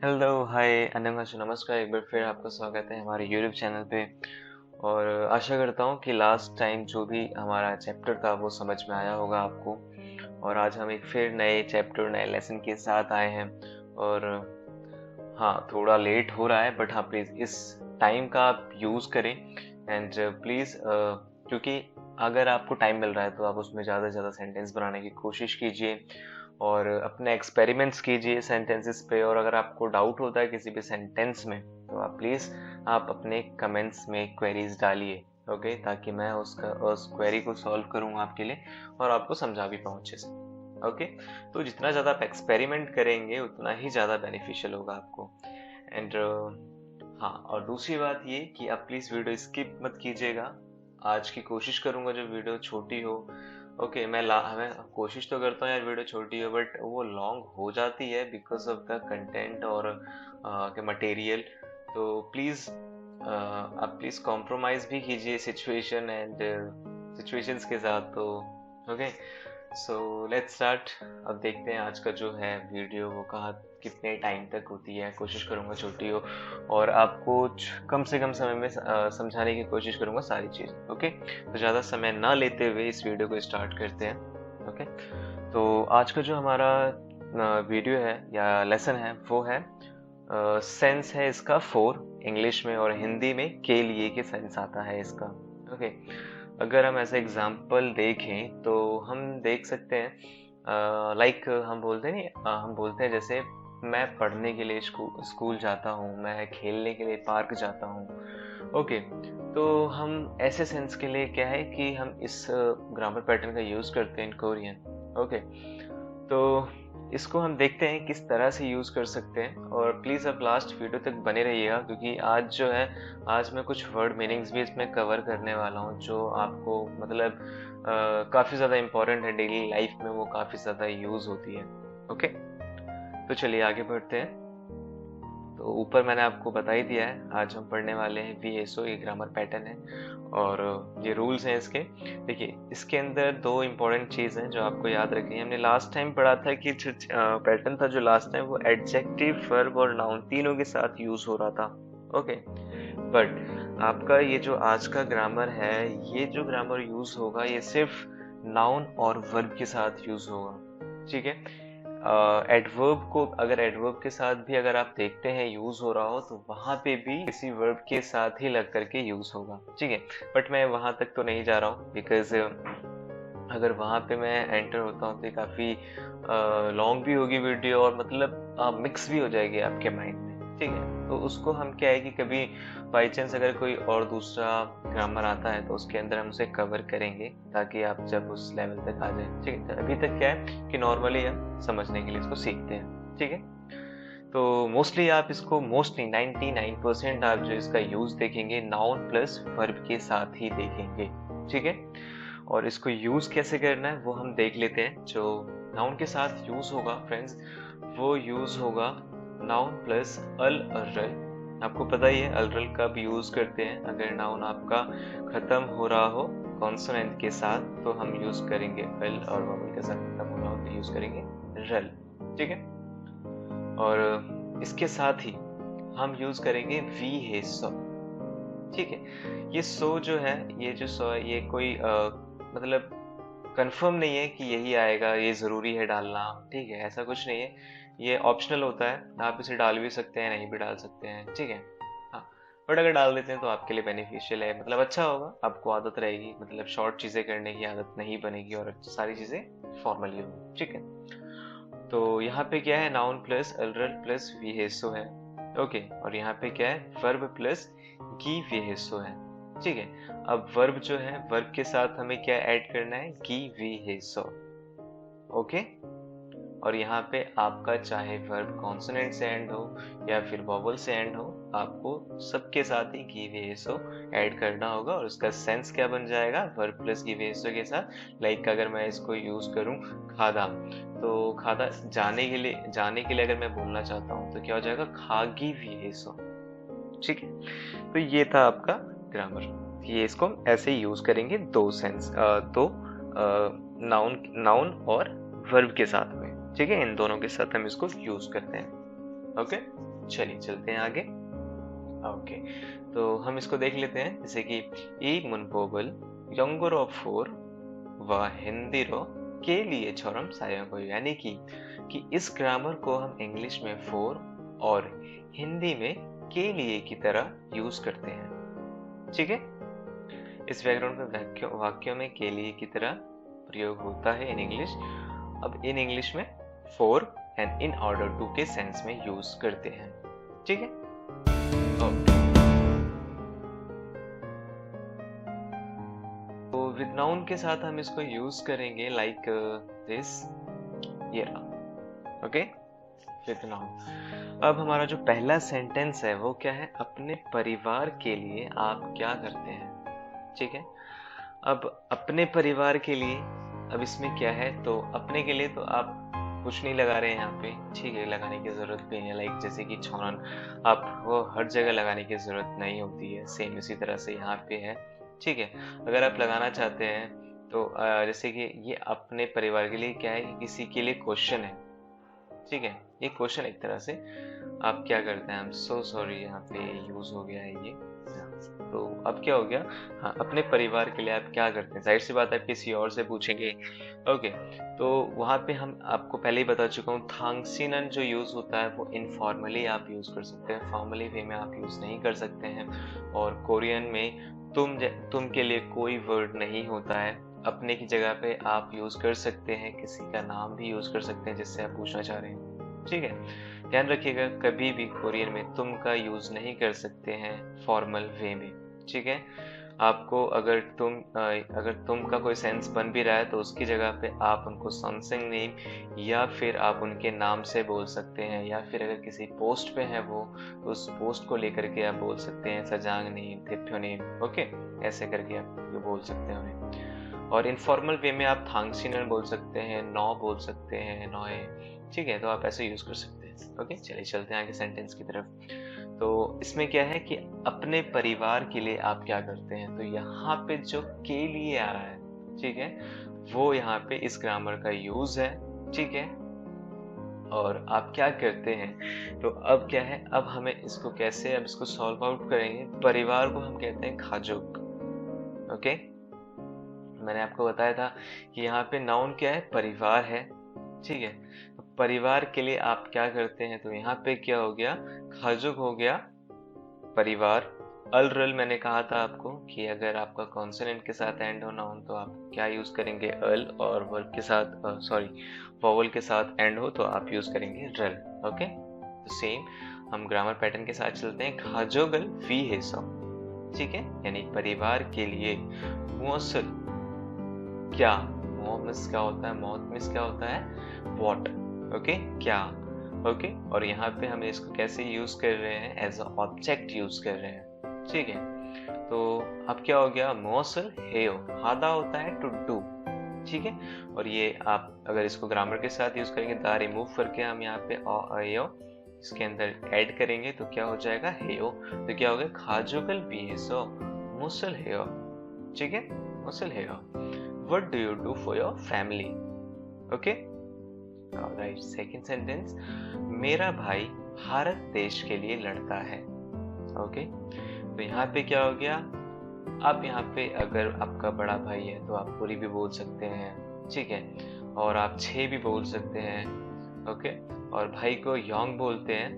Hello hi अन्यंगाशु नमस्कार। एक बार फिर आपका स्वागत है हमारे यूट्यूब चैनल पे। और आशा करता हूँ कि लास्ट टाइम जो भी हमारा चैप्टर था वो समझ में आया होगा आपको। और आज हम एक फिर नए चैप्टर नए लेसन के साथ आए हैं। और हाँ, थोड़ा लेट हो रहा है बट हाँ प्लीज़ इस टाइम का आप यूज़ करें। एंड प्लीज़ क्योंकि अगर आपको टाइम मिल रहा है तो आप उसमें ज़्यादा से ज़्यादा सेंटेंस बनाने की कोशिश कीजिए और अपने एक्सपेरिमेंट्स कीजिए सेंटेंसेस पे। और अगर आपको डाउट होता है किसी भी सेंटेंस में तो आप प्लीज़ आप अपने कमेंट्स में क्वेरीज डालिए, ओके, ताकि मैं उस क्वेरी को सॉल्व करूँ आपके लिए और आपको समझा भी पाऊँ अच्छे से। ओके, तो जितना ज़्यादा आप एक्सपेरिमेंट करेंगे उतना ही ज़्यादा बेनिफिशियल होगा आपको। एंड हाँ, और दूसरी बात ये कि आप प्लीज़ वीडियो स्किप मत कीजिएगा। आज की कोशिश करूँगा जो वीडियो छोटी हो। ओके, मैं कोशिश तो करता हूँ यार वीडियो छोटी हो बट वो लॉन्ग हो जाती है बिकॉज ऑफ द कंटेंट और के मटेरियल। तो प्लीज़ आप प्लीज़ कॉम्प्रोमाइज़ भी कीजिए सिचुएशंस के साथ। तो ओके, सो लेट्स स्टार्ट। अब देखते हैं आज का जो है वीडियो वो कहाँ कितने टाइम तक होती है। कोशिश करूँगा छोटी हो और आपको कम से कम समय में समझाने की कोशिश करूँगा सारी चीज़। ओके, तो ज़्यादा समय ना लेते हुए इस वीडियो को स्टार्ट करते हैं। ओके, तो आज का जो हमारा वीडियो है या लेसन है वो है सेंस है इसका 4 इंग्लिश में और हिंदी में के लिए के सेंस आता है इसका। ओके, अगर हम ऐसे एग्जाम्पल देखें तो हम देख सकते हैं लाइक हम बोलते हैं जैसे मैं पढ़ने के लिए स्कूल जाता हूँ, मैं खेलने के लिए पार्क जाता हूँ। ओके, तो हम ऐसे सेंस के लिए क्या है कि हम इस ग्रामर पैटर्न का यूज़ करते हैं इन कोरियन। ओके, तो इसको हम देखते हैं किस तरह से यूज़ कर सकते हैं। और प्लीज़ अब लास्ट वीडियो तक बने रहिएगा क्योंकि आज मैं कुछ वर्ड मीनिंग्स भी इसमें कवर करने वाला हूँ जो आपको मतलब काफ़ी ज़्यादा इम्पोर्टेंट है, डेली लाइफ में वो काफ़ी ज़्यादा यूज़ होती है। ओके, तो चलिए आगे बढ़ते हैं। तो ऊपर मैंने आपको बता ही दिया है, आज हम पढ़ने वाले हैं VSO, ये ग्रामर पैटर्न है और ये रूल्स हैं इसके। देखिए, इसके अंदर दो इम्पोर्टेंट चीज़ हैं जो आपको याद रखनी है। हमने लास्ट टाइम पढ़ा था कि जो पैटर्न था जो लास्ट टाइम वो एडजेक्टिव, वर्ब और नाउन तीनों के साथ यूज हो रहा था। ओके, बट आपका ये जो आज का ग्रामर है, ये जो ग्रामर यूज होगा ये सिर्फ नाउन और वर्ब के साथ यूज होगा। ठीक है, एडवर्ब को अगर एडवर्ब के साथ भी अगर आप देखते हैं यूज हो रहा हो तो वहां पे भी किसी वर्ब के साथ ही लग करके यूज होगा। ठीक है, बट मैं वहां तक तो नहीं जा रहा हूँ बिकॉज अगर वहां पे मैं एंटर होता हूँ तो ये काफी लॉन्ग भी होगी वीडियो और मतलब मिक्स भी हो जाएगी आपके माइंड में। ठीक है, तो उसको हम क्या है कि कभी बाई चांस अगर कोई और दूसरा ग्रामर आता है तो उसके अंदर हम उसे कवर करेंगे ताकि आप जब उस लेवल तक आ जाए। ठीक है, तो अभी तक क्या है कि नॉर्मली हम समझने के लिए इसको सीखते हैं। ठीक है, तो मोस्टली 99% आप जो इसका यूज देखेंगे नाउन प्लस वर्ब के साथ ही देखेंगे। ठीक है, और इसको यूज कैसे करना है वो हम देख लेते हैं। जो नाउन के साथ यूज होगा फ्रेंड्स, वो यूज होगा नाउन प्लस अल और रल। आपको पता ही है अल रल कब यूज करते हैं। अगर नाउन आपका खत्म हो रहा हो कॉन्सोनेंट के साथ तो हम यूज करेंगे अल, और वोवेल के साथ खत्म हो रहा हो तो यूज करेंगे रल। ठीक है, और इसके साथ ही हम यूज करेंगे वी है सो। ठीक है, ये सो जो है, ये जो सो है ये कोई मतलब कंफर्म नहीं है कि यही आएगा, ये ज़रूरी है डालना। ठीक है, ऐसा कुछ नहीं है, ये ऑप्शनल होता है, आप इसे डाल भी सकते हैं नहीं भी डाल सकते हैं। ठीक है, हाँ, बट अगर डाल देते हैं तो आपके लिए बेनिफिशियल है, मतलब अच्छा होगा, आपको आदत रहेगी, मतलब शॉर्ट चीज़ें करने की आदत नहीं बनेगी और सारी चीज़ें फॉर्मली होगी। ठीक है, तो यहाँ पे क्या है, नाउन प्लस अलरल प्लस वीहेसो है। ओके, और यहाँ पे क्या है, वर्ब प्लस गी वीहेसो है। ठीक है, अब वर्ब जो है, वर्ब के साथ हमें क्या ऐड करना है, गी वीहेसो। ओके, और यहाँ पे आपका चाहे वर्ब कॉन्सोनेंट से एंड हो या फिर वॉवल से एंड हो, आपको सबके साथ ही गी वीएसओ ऐड करना होगा। और उसका सेंस क्या बन जाएगा, वर्ब प्लस गी वीएसओ के साथ। लाइक अगर मैं इसको यूज करूँ खादा, तो खादा जाने के लिए अगर मैं बोलना चाहता हूँ तो क्या हो जाएगा, खागी वीएसओ। ठीक है, तो ये था आपका ग्रामर। ये इसको हम ऐसे यूज करेंगे दो नाउन और वर्ब के साथ में। ठीक है, इन दोनों के साथ हम इसको यूज करते हैं। ओके, चलिए चलते हैं आगे। ओके, तो हम इसको देख लेते हैं, जैसे कि ई मुनपोबल यंगरो फोर व हिंदीरो के लिए छोरम सायों, यानी कि इस ग्रामर को हम इंग्लिश में फोर और हिंदी में के लिए की तरह यूज करते हैं। ठीक है, इस बैकग्राउंड में वाक्यों में के लिए की तरह प्रयोग होता है इन इंग्लिश। अब इन इंग्लिश में for and in order to के सेंस में यूज करते हैं। ठीक है, तो विद नाउन के साथ हम इसको यूज करेंगे लाइक दिस, ये रहा। Okay, with noun. अब हमारा जो पहला सेंटेंस है वो क्या है, अपने परिवार के लिए आप क्या करते हैं। ठीक है, अब अपने परिवार के लिए, अब इसमें क्या है, तो अपने के लिए तो आप कुछ नहीं लगा रहे हैं यहाँ पे। ठीक है, लगाने की जरूरत भी है, लाइक जैसे कि छोरन आपको हर जगह लगाने की जरूरत नहीं होती है, सेम इसी तरह से यहाँ पे है। ठीक है, अगर आप लगाना चाहते हैं तो जैसे कि ये अपने परिवार के लिए क्या है, किसी के लिए क्वेश्चन है। ठीक है, ये क्वेश्चन एक तरह से आप क्या करते हैं, आई एम सो सॉरी, यहाँ पे यूज हो गया है ये। तो अब क्या हो गया, हाँ, अपने परिवार के लिए आप क्या करते हैं, जाहिर सी बात है आप किसी और से पूछेंगे। ओके, तो वहाँ पे हम आपको पहले ही बता चुका हूँ, थांगसीनन जो यूज होता है वो इनफॉर्मली आप यूज कर सकते हैं, फॉर्मली वे में आप यूज नहीं कर सकते हैं। और कोरियन में तुम के लिए कोई वर्ड नहीं होता है, अपने की जगह पे आप यूज कर सकते हैं, किसी का नाम भी यूज कर सकते हैं जिससे आप पूछना चाह रहे हैं। ठीक है, ध्यान रखिएगा, कभी भी कोरियन में तुम का यूज नहीं कर सकते हैं फॉर्मल वे में। ठीक है, आपको अगर तुम का कोई सेंस बन भी रहा है तो उसकी जगह पे आप उनको समथिंग नेम या फिर आप उनके नाम से बोल सकते हैं, या फिर अगर किसी पोस्ट पे है वो तो उस पोस्ट को लेकर के आप बोल सकते हैं, सजांग नेम, थिप्यो नेम। ओके, ऐसे करके आप ये बोल सकते हैं उन्हें। और इनफॉर्मल वे में आप थांगसीनन बोल सकते हैं, नौ बोल सकते हैं, नौए। ठीक है, तो आप ऐसे यूज कर सकते हैं। ओके, चलिए चलते हैं आगे सेंटेंस की तरफ। तो इसमें क्या है कि अपने परिवार के लिए आप क्या करते हैं, तो यहाँ पे जो के लिए आ रहा है, ठीक है, वो यहाँ पे इस ग्रामर का यूज है। ठीक है, और आप क्या करते हैं, तो अब क्या है, अब हमें इसको कैसे, अब इसको सॉल्व आउट करेंगे। परिवार को हम कहते हैं खाजुक। ओके, मैंने आपको बताया था कि यहाँ पे नाउन क्या है, परिवार है। ठीक है, तो परिवार के लिए आप क्या करते हैं, तो यहाँ पे क्या हो गया, खाजुक हो गया परिवार। अल मैंने कहा था आपको कि अगर आपका कॉन्सोनेंट के साथ एंड हो नाउन तो आप क्या यूज करेंगे, अल, और वर्ब के साथ वॉवल के साथ एंड हो तो आप यूज करेंगे रल। ओके, तो सेम हम ग्रामर पैटर्न के साथ चलते हैं। खाजोगल वी हेसो, ठीक है, यानी परिवार के लिए। मुअसल क्या, मोमिस क्या होता है, मोमिस क्या होता है, व्हाट। ओके, क्या। ओके, और यहाँ पे हम इसको कैसे यूज कर रहे हैं, एज अ ऑब्जेक्ट यूज कर रहे हैं। ठीक है, तो अब क्या हो गया, मोसल हेयो, हादा होता है टू डू। ठीक है, और ये आप अगर इसको ग्रामर के साथ यूज करेंगे, दा रिमूव करके हम यहाँ पे अयो इसके अंदर ऐड करेंगे तो क्या हो जाएगा, हेयो। तो क्या हो गया, खाजुगल बीएसओ मुसल हेयो। ठीक है, मुसल हेयो। What do you do for your family? Okay? Alright, second sentence. मेरा भाई भारत देश के लिए लड़ता है। ओके, तो यहाँ पे क्या हो गया, आप यहाँ पे अगर आपका बड़ा भाई है तो आप पूरी भी बोल सकते हैं। ठीक है, और आप 6 भी बोल सकते हैं। ओके, और भाई को योंग बोलते हैं।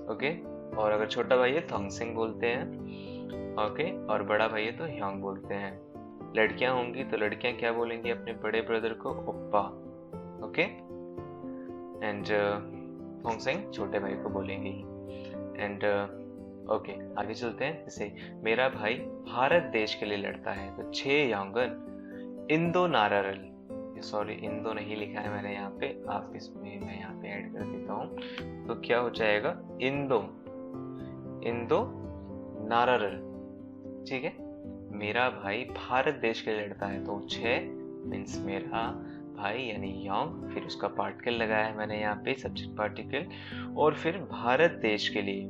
ओके, और अगर छोटा भाई है थोंगसिंग बोलते हैं। ओके, और बड़ा भाई है तो योंग बोलते हैं। लड़कियां होंगी तो लड़कियां क्या बोलेंगी अपने बड़े ब्रदर को, ओप्पा। ओके, एंड थोंगसिंग छोटे भाई को बोलेंगी। एंड ओके, आगे चलते हैं। जैसे मेरा भाई भारत देश के लिए लड़ता है तो 6 यांगन इंदो नारारल, सॉरी इंदो नहीं लिखा है मैंने यहाँ पे, आप इसमें मैं यहाँ पे ऐड कर देता हूँ, तो क्या हो जाएगा, इंदो नारारल। ठीक है, मेरा भाई भारत देश के लिए लड़ता है तो 6 मीन्स मेरा भाई यानी योंग, फिर उसका पार्टिकल लगाया है मैंने यहाँ पे, सब्जेक्ट पार्टिकल, और फिर भारत देश के लिए।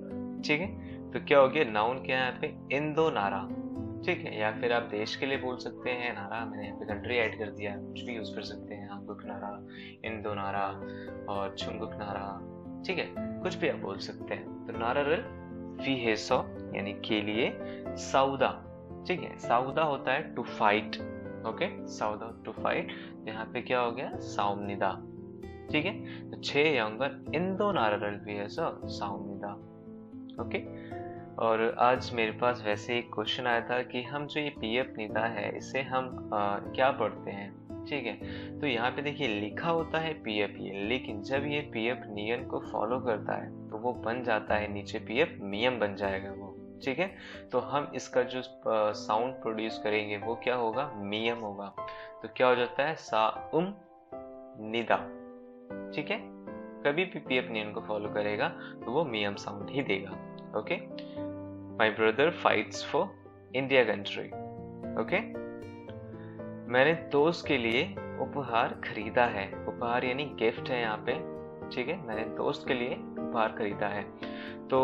ठीक है, तो क्या हो गया, नाउन क्या है यहाँ पे, इंदो नारा। ठीक है, या फिर आप देश के लिए बोल सकते हैं नारा, मैंने यहाँ पे कंट्री ऐड कर दिया, कुछ भी यूज कर सकते हैं, हांगुक नारा, इंदो नारा और चुंगुक नारा। ठीक है, कुछ भी आप बोल सकते हैं। तो नाररल विहेसो यानी के लिए, साउदा, ठीक है, साउदा होता है टू फाइट, ओके, साउदा टू फाइट, यहाँ पे क्या हो गया, साउमनिदा, ठीक है। तो 6 यंगर इंदो नाररल विहेसो साउमनिदा, ओके। और आज मेरे पास वैसे एक क्वेश्चन आया था कि हम जो ये पीएफ निदा है इसे हम क्या पढ़ते हैं, ठीक है। तो यहाँ पे देखिए लिखा होता है पीएफ ये, लेकिन जब ये पीएफ नियम को फॉलो करता है तो वो बन जाता है नीचे पीएफ मियम बन जाएगा वो, ठीक है। तो हम इसका जो साउंड प्रोड्यूस करेंगे वो क्या होगा, मियम होगा। तो क्या हो जाता है, सा उम निदा, ठीक है। कभी भी पीएफ नियम को फॉलो करेगा तो वो मियम साउंड ही देगा, okay. My brother fights for India country, okay. मैंने दोस्त के लिए उपहार खरीदा है, उपहार यानी गिफ्ट है यहाँ पे, ठीक है। मैंने दोस्त के लिए उपहार खरीदा है, तो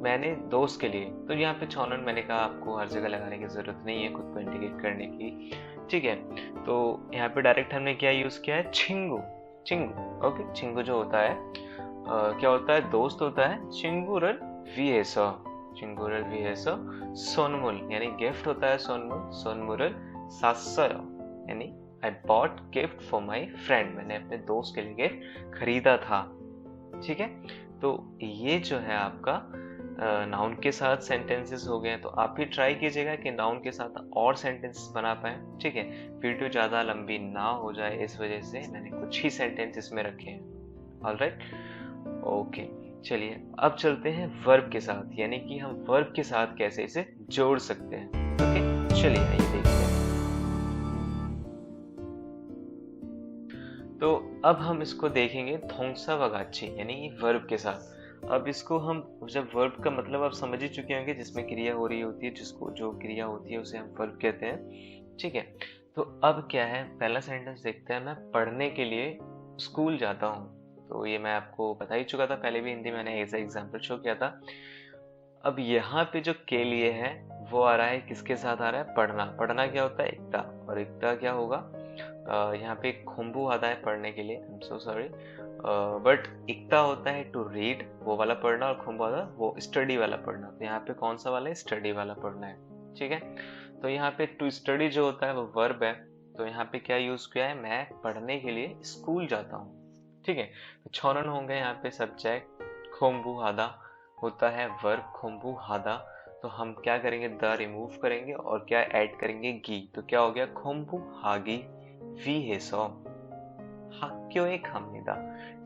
मैंने दोस्त के लिए, तो यहाँ पे छौनन मैंने कहा आपको हर जगह लगाने की जरूरत नहीं है खुद को इंडिकेट करने की, ठीक है। तो यहाँ पे डायरेक्ट हमने क्या यूज किया है, छिंगू, चिंगू, ओके। चिंगू जो होता है क्या होता है, दोस्त होता है, चिंगूरल विहेसो, चिंगूरल विहेसो सोनमुल यानी गिफ्ट होता है सोनमुल, सोनमुरल सासयो यानी I bought gift for my friend, मैंने अपने दोस्त के लिए गिफ्ट खरीदा था, ठीक है। तो ये जो है आपका नाउन के साथ सेंटेंसेस हो गए। तो आप भी ट्राई कीजिएगा कि नाउन के साथ और सेंटेंसेस बना पाए, ठीक है। वीडियो ज़्यादा लंबी ना हो जाए इस वजह से मैंने कुछ ही सेंटेंसेस में रखे हैं, ऑलराइट, ओके। चलिए अब चलते हैं वर्ब के साथ, यानी कि हम वर्ब के साथ कैसे इसे जोड़ सकते हैं, ओके। चलिए आइए देखते हैं। तो अब हम इसको देखेंगे थोंगसा वगाची यानी वर्ब के साथ। अब इसको हम, जब वर्ब का मतलब आप समझ ही चुके होंगे, जिसमें क्रिया हो रही होती है, जिसको जो क्रिया होती है उसे हम वर्ब कहते हैं, ठीक है। तो अब क्या है, पहला सेंटेंस देखते हैं, मैं पढ़ने के लिए स्कूल जाता हूँ। तो ये मैं आपको बता ही चुका था पहले भी, हिंदी मैंने ऐसा एग्जाम्पल शो किया था। अब यहाँ पे जो के लिए है वो आ रहा है, किसके साथ आ रहा है, पढ़ना, पढ़ना क्या होता है, इक्ता, और इक्ता क्या होगा, यहाँ पे खुम्बू आता है पढ़ने के लिए, I am so sorry, but इक्ता होता है टू रीड, वो वाला पढ़ना, और खुम्बू आता है वो स्टडी वाला पढ़ना। तो यहाँ पे कौन सा वाला है, स्टडी वाला पढ़ना है, ठीक है। तो यहाँ पे टू स्टडी जो होता है वो वर्ब है, तो यहाँ पे क्या यूज किया है, मैं पढ़ने के लिए स्कूल जाता हूँ, ठीक है। तो छौनन होंगे यहाँ पे सब्जेक्ट, खुम्बू हादा होता है वर्ब, खुम्बू हादा। तो हम क्या करेंगे, द रिमूव करेंगे और क्या ऐड करेंगे, गी। तो क्या हो गया, खुम्बू हागी विहेसो हाक्यो एक हमनिदा,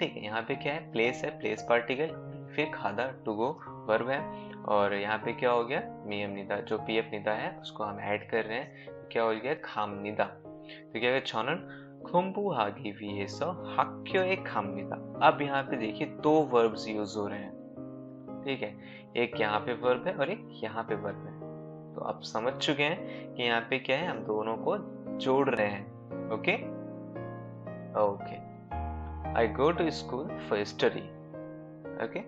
ठीक है। यहाँ पे क्या है, प्लेस है, प्लेस पार्टिकल, फिर खादा टू गो वर्ब है, और यहाँ पे क्या हो गया, मियम निदा, जो पीएफ निदा है उसको हम ऐड कर रहे हैं, तो क्या हो गया, खाम निदा। तो क्या है, छौनन खुम्बू हागी विहेसो हाक्यो एक हमनिदा। अब यहाँ पे देखिए दो वर्ब्स यूज हो रहे हैं, ठीक है। एक यहाँ पे वर्ब है और एक यहाँ पे वर्ब है। तो आप समझ चुके हैं कि यहाँ पे क्या है, हम दोनों को जोड़ रहे हैं, okay okay. I go to school for study, okay.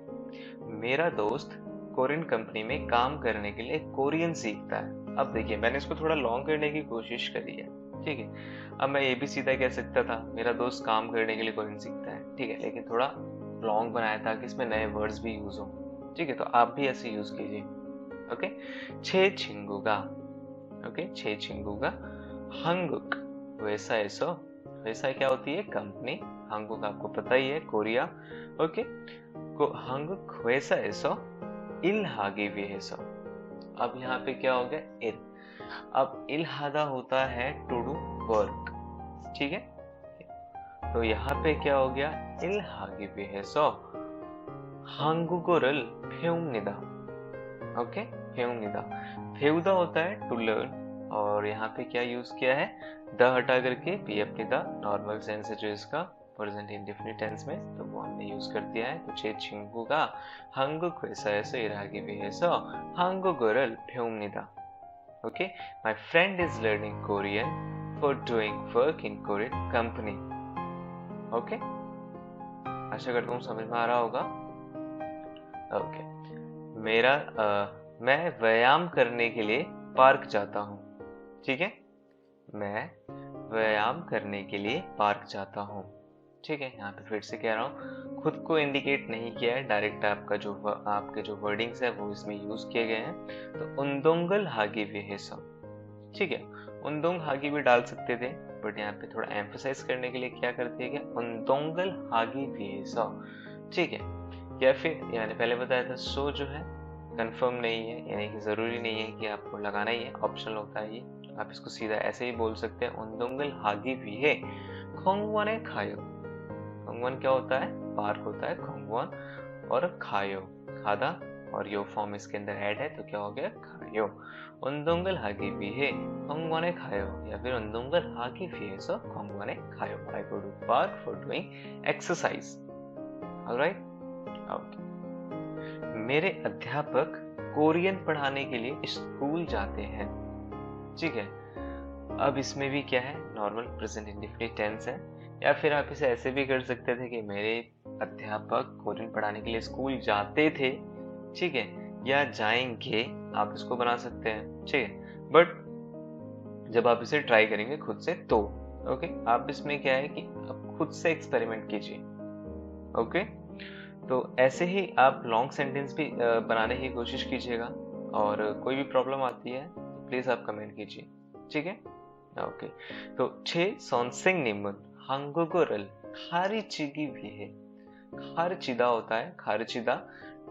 मेरा दोस्त कोरियन कंपनी में काम करने के लिए कोरियन सीखता है। अब देखिए मैंने इसको थोड़ा लॉन्ग करने की कोशिश करी है, ठीक है। अब मैं ये भी सीधा कह सकता था मेरा दोस्त काम करने के लिए कोरियन सीखता है, ठीक है, लेकिन थोड़ा लॉन्ग बनाया था कि इसमें नए वर्ड्स भी यूज हो, ठीक है। तो आप भी ऐसे यूज कीजिए, ओके। छे छिंगुगा, ओके, छे छिंगुगा हंगुक वैसा ऐसो, वैसा क्या होती है, कंपनी, हंगुक आपको पता ही है, कोरिया, ओके। को हंगुक वैसा ऐसो इल हागी भी ऐसो। अब यहाँ पे क्या हो गया, इल। अब इल हादा होता है टू डू वर्क, ठीक है। तो यहाँ पे क्या हो गया, इल हागी भी ऐसो 한국어를 배웁니다, ओके, 배웁니다। 배우दा होता है टू लर्न, और यहाँ पे क्या यूज किया है, द हटा करके पीएफ निदा, नॉर्मल सेंस है जो इसका प्रेजेंट इंडेफिनिट टेंस में, तो वो हमने यूज कर दिया है। तो 제 친구가 한국 회사에서 일하기 위해서 한국어를 배웁니다, okay. My friend is learning Korean for doing work in Korean company, okay. आशा करता हूँ समझ में आ रहा होगा, ओके। मैं व्यायाम करने के लिए पार्क जाता हूँ, ठीक है। मैं व्यायाम करने के लिए पार्क जाता हूँ, ठीक है, यहाँ पे फिर से कह रहा हूँ, खुद को इंडिकेट नहीं किया है, डायरेक्ट आपके जो वर्डिंग्स है वो इसमें यूज किए गए हैं। तो उंदोंगल हागी विहेसा, ठीक है, उंदोंग हागी भी डाल सकते थे, बट यहाँ पे थोड़ा एम्फोसाइज करने के लिए क्या करते हैं कि उंदोंगल हागी विहेसा, ठीक है। या फिर मैंने पहले बताया था सो जो है कंफर्म नहीं है, यानी कि जरूरी नहीं है कि आपको लगाना ही है, ऑप्शनल होता है ये, आप इसको सीधा ऐसे ही बोल सकते हैं, उंदोंगल हागी विहे खोंगवाने खायो। खोंगवान क्या होता है, पार्क होता है, खोंगवान और खायो खादा, और यो फॉर्म इसके अंदर ऐड है तो क्या हो गया खायो। उंदोंगल हागी विहे खोंगवाने खायो, या फिर उंदोंगल हागी विहे सो खोंगवाने खायो। I go to park for doing exercise. Alright, okay. मेरे अध्यापक कोरियन पढ़ाने के लिए स्कूल जाते हैं, ठीक है। अब इसमें भी क्या है, नॉर्मल प्रेजेंट इंडेफिनिट टेंस है, या फिर आप इसे ऐसे भी कर सकते थे कि मेरे अध्यापक कोरियन पढ़ाने के लिए स्कूल जाते थे, ठीक है, या जाएंगे, आप इसको बना सकते हैं, ठीक है। बट जब आप इसे ट्राई करेंगे खुद से तो ओके, आप इसमें क्या है कि आप खुद से एक्सपेरिमेंट कीजिए, ओके। तो ऐसे ही आप लॉन्ग सेंटेंस भी बनाने की कोशिश कीजिएगा, और कोई भी प्रॉब्लम आती है तो प्लीज आप कमेंट कीजिए, ठीक है, ओके। तो 6 सॉन्सिंगनिमन 한국어를 가르치기 위해, 가르치다 होता है, 가르치다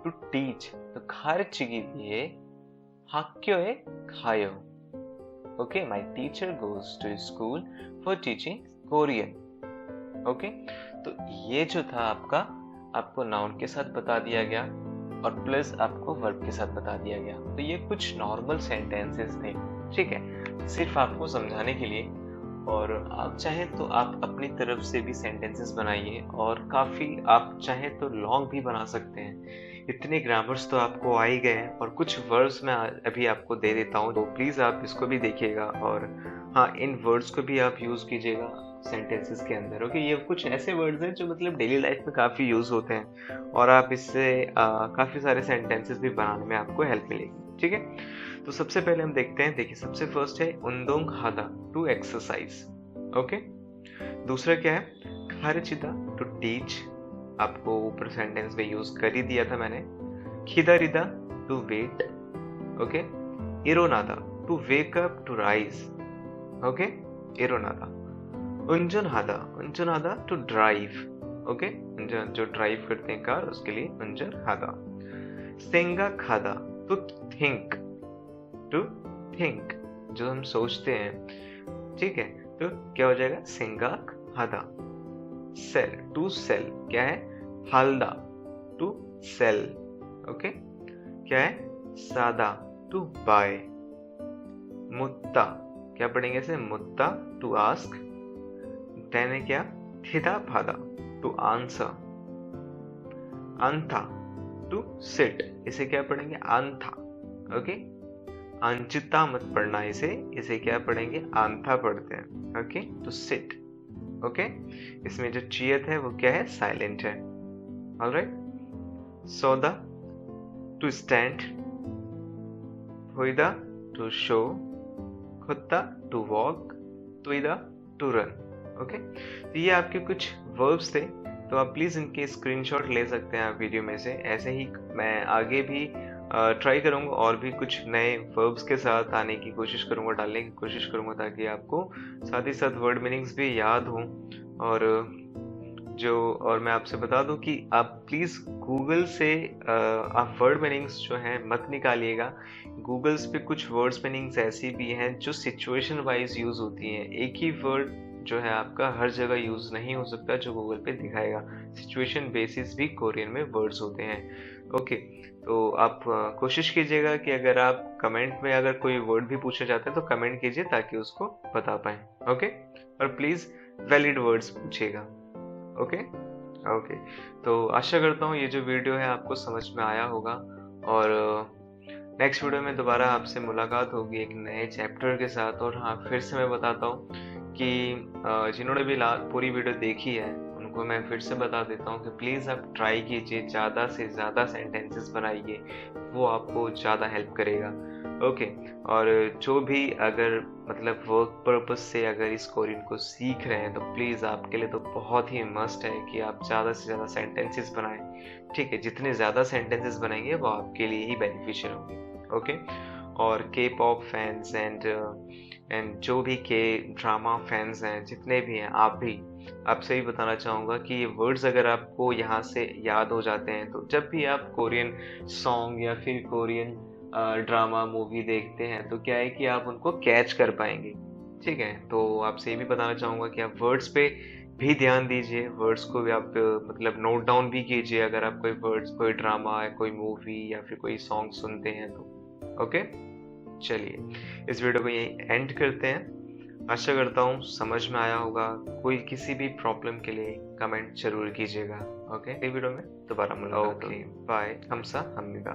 टू टीच, तो 가르치기 위해 학교에 가요, okay. My teacher goes to school for teaching Korean, okay. तो ये जो था आपको नाउन के साथ बता दिया गया और प्लस आपको वर्ब के साथ बता दिया गया। तो ये कुछ नॉर्मल सेंटेंसेस थे, ठीक है, सिर्फ आपको समझाने के लिए। और आप चाहें तो आप अपनी तरफ से भी सेंटेंसेस बनाइए, और काफ़ी आप चाहें तो लॉन्ग भी बना सकते हैं। इतने ग्रामर्स तो आपको आ ही गए हैं, और कुछ वर्ड्स मैं अभी आपको दे देता हूँ, तो प्लीज़ आप इसको भी देखिएगा, और हाँ, इन वर्ड्स को भी आप यूज़ कीजिएगा सेंटेंसेस के अंदर, ओके। ये कुछ ऐसे वर्ड्स हैं जो मतलब डेली लाइफ में काफ़ी यूज़ होते हैं, और आप इससे काफ़ी सारे सेंटेंसेस भी बनाने में आपको हेल्प मिलेगी, ठीक है। तो सबसे पहले हम देखते हैं, देखिए सबसे फर्स्ट है उंदोंग हादा टू एक्सरसाइज, ओके। दूसरा क्या है, खारिचिदा टू टीच, आपको ऊपर सेंटेंस में यूज कर ही दिया था मैंने। खिदारिदा टू वेट, ओके। इरोनादा to wake up to rise, okay, इरोनादा। उंजुन हादा टू ड्राइव, ओके, जो ड्राइव करते हैं कार उसके लिए उंजुन हादा। सेंगा खादा टू थिंक, टू थिंक जो हम सोचते हैं, ठीक है, तो क्या हो जाएगा सेंगाक हादा। सेल टू सेल क्या है, हालदा टू सेल, ओके। क्या है, सादा टू बाय। मुद्दा क्या पढ़ेंगे इसे, मुद्दा टू आस्क। देन है क्या, थिदा फादा टू आंसर। अंथा टू सिट, इसे क्या पढ़ेंगे, अंथा, ओके। अंचिता मत पढ़ना इसे क्या पढ़ेंगे, आंथा पढ़ते हैं, ओके। तो सिट, ओके। इसमें जो चियत है वो क्या है, साइलेंट है, ऑलराइट। सौदा टू स्टैंड, होइदा टू शो, खुत्ता टू वॉक, तुइदा टू रन, ओके। तो ये आपके कुछ वर्ब्स थे, तो आप प्लीज इनके स्क्रीनशॉट ले सकते हैं आप वीडियो में से। ऐसे ही मैं आगे भी ट्राई करूंगा, और भी कुछ नए वर्ब्स के साथ आने की कोशिश करूंगा, डालने की कोशिश करूंगा, ताकि आपको साथ ही साथ वर्ड मीनिंग्स भी याद हों। और मैं आपसे बता दूं कि आप प्लीज़ गूगल से आप वर्ड मीनिंग्स जो हैं मत निकालिएगा। गूगल्स पे कुछ वर्ड्स मीनिंग्स ऐसी भी हैं जो सिचुएशन वाइज यूज़ होती हैं। एक ही वर्ड जो है आपका हर जगह यूज़ नहीं हो सकता जो गूगल पे दिखाएगा। सिचुएशन बेसिस भी कोरियन में वर्ड्स होते हैं, ओके। तो आप कोशिश कीजिएगा कि अगर आप कमेंट में अगर कोई वर्ड भी पूछा जाता है तो कमेंट कीजिए ताकि उसको बता पाएं, ओके। और प्लीज़ वैलिड वर्ड्स पूछिएगा, ओके। तो आशा करता हूँ ये जो वीडियो है आपको समझ में आया होगा, और नेक्स्ट वीडियो में दोबारा आपसे मुलाकात होगी एक नए चैप्टर के साथ। और हाँ, फिर से मैं बताता हूँ कि जिन्होंने भी पूरी वीडियो देखी है उनको मैं फिर से बता देता हूँ कि प्लीज़ आप ट्राई कीजिए, ज़्यादा से ज़्यादा सेंटेंसेस बनाइए, वो आपको ज़्यादा हेल्प करेगा। ओके। और जो भी अगर मतलब वर्क पर्पस से अगर इस कोरियन को सीख रहे हैं तो प्लीज़ आपके लिए तो बहुत ही मस्ट है कि आप ज़्यादा से ज़्यादा सेंटेंसेस बनाएं। ठीक है, जितने ज़्यादा सेंटेंसेस बनाएंगे वो आपके लिए ही बेनिफिशियल होंगे। ओके। और के पॉप फैंस एंड जो भी के ड्रामा फैंस हैं, जितने भी हैं, आप भी, आपसे भी बताना चाहूँगा कि ये वर्ड्स अगर आपको यहाँ से याद हो जाते हैं तो जब भी आप कोरियन सॉन्ग या फिर कोरियन ड्रामा मूवी देखते हैं तो क्या है कि आप उनको कैच कर पाएंगे। ठीक है, तो आपसे ये भी बताना चाहूँगा कि आप वर्ड्स पे भी ध्यान दीजिए, वर्ड्स को भी आप मतलब नोट डाउन भी कीजिए अगर आप कोई वर्ड्स, कोई ड्रामा या कोई मूवी या फिर कोई सॉन्ग सुनते हैं तो। ओके, चलिए इस वीडियो को यहीं एंड करते हैं। आशा करता हूँ समझ में आया होगा। कोई किसी भी प्रॉब्लम के लिए कमेंट जरूर कीजिएगा। ओके, इस वीडियो में दोबारा मुलाकात होगी। बाय, हमसा हमनिदा।